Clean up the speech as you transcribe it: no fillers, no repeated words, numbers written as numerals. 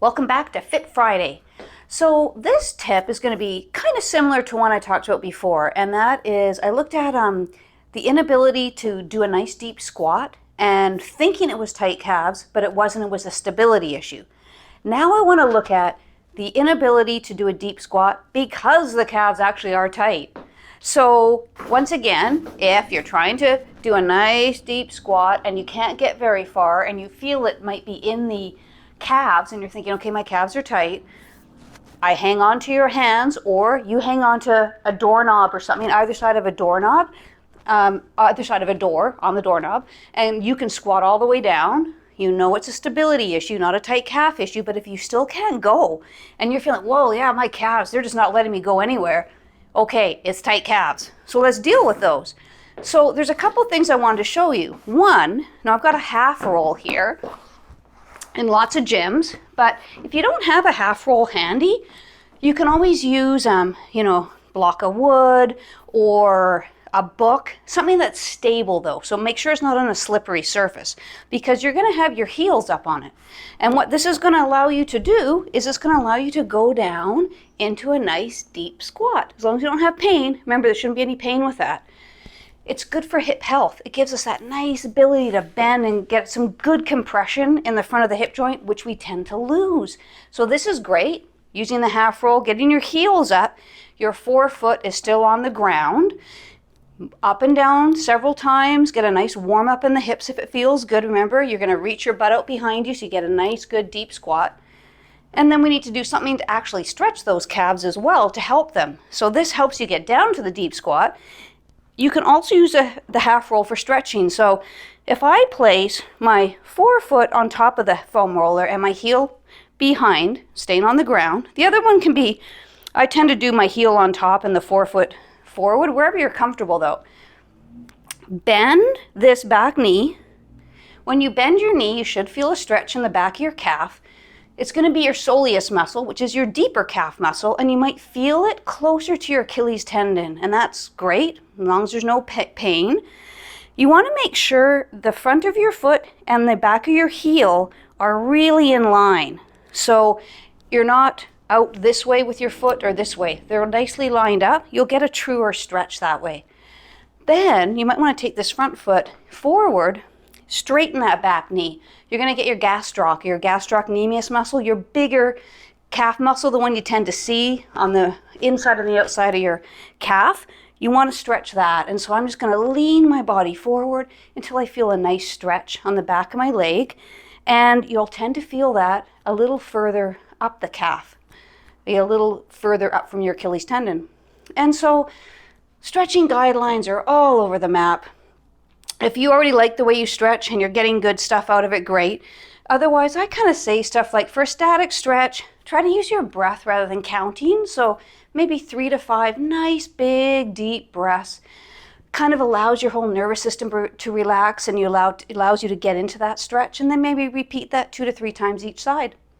Welcome back to Fit Friday. So this tip is going to be kind of similar to one I talked about before, and that is I looked at the inability to do a nice deep squat and thinking it was tight calves, but it wasn't. It was a stability issue. Now I want to look at the inability to do a deep squat because the calves actually are tight. So once again, if you're trying to do a nice deep squat and you can't get very far and you feel it might be in the calves and you're thinking, okay, my calves are tight, I hang on to your hands, or you hang on to a doorknob or something, either side of a doorknob, either side of a door on the doorknob, and you can squat all the way down. You know it's a stability issue, not a tight calf issue, but if you still can't go and you're feeling, whoa, yeah, my calves, they're just not letting me go anywhere. Okay, it's tight calves. So let's deal with those. So there's a couple things I wanted to show you. One, now I've got a half roll here in lots of gyms, but if you don't have a half roll handy, you can always use, block of wood or a book, something that's stable though. So make sure it's not on a slippery surface because you're going to have your heels up on it. And what this is going to allow you to do is it's going to allow you to go down into a nice deep squat. As long as you don't have pain, remember there shouldn't be any pain with that. It's good for hip health. It gives us that nice ability to bend and get some good compression in the front of the hip joint, which we tend to lose. So this is great. Using the half roll, getting your heels up, your forefoot is still on the ground. Up and down several times, get a nice warm up in the hips if it feels good. Remember, you're going to reach your butt out behind you so you get a nice good deep squat. And then we need to do something to actually stretch those calves as well to help them. So this helps you get down to the deep squat. You can also use the half roll for stretching. So if I place my forefoot on top of the foam roller and my heel behind, staying on the ground, the other one can be, I tend to do my heel on top and the forefoot forward, wherever you're comfortable though. Bend this back knee. When you bend your knee, you should feel a stretch in the back of your calf. It's going to be your soleus muscle, which is your deeper calf muscle, and you might feel it closer to your Achilles tendon, and that's great, as long as there's no pain. You want to make sure the front of your foot and the back of your heel are really in line. So you're not out this way with your foot or this way. They're nicely lined up. You'll get a truer stretch that way. Then you might want to take this front foot forward, straighten that back knee. You're going to get your gastrocnemius muscle, your bigger calf muscle, the one you tend to see on the inside and the outside of your calf. You want to stretch that. And so I'm just going to lean my body forward until I feel a nice stretch on the back of my leg. And you'll tend to feel that a little further up the calf, a little further up from your Achilles tendon. And so stretching guidelines are all over the map. If you already like the way you stretch and you're getting good stuff out of it, great. Otherwise, I kind of say stuff like for a static stretch, try to use your breath rather than counting. So maybe 3 to 5 nice, big, deep breaths. Kind of allows your whole nervous system to relax and allows you to get into that stretch. And then maybe repeat that 2 to 3 times each side.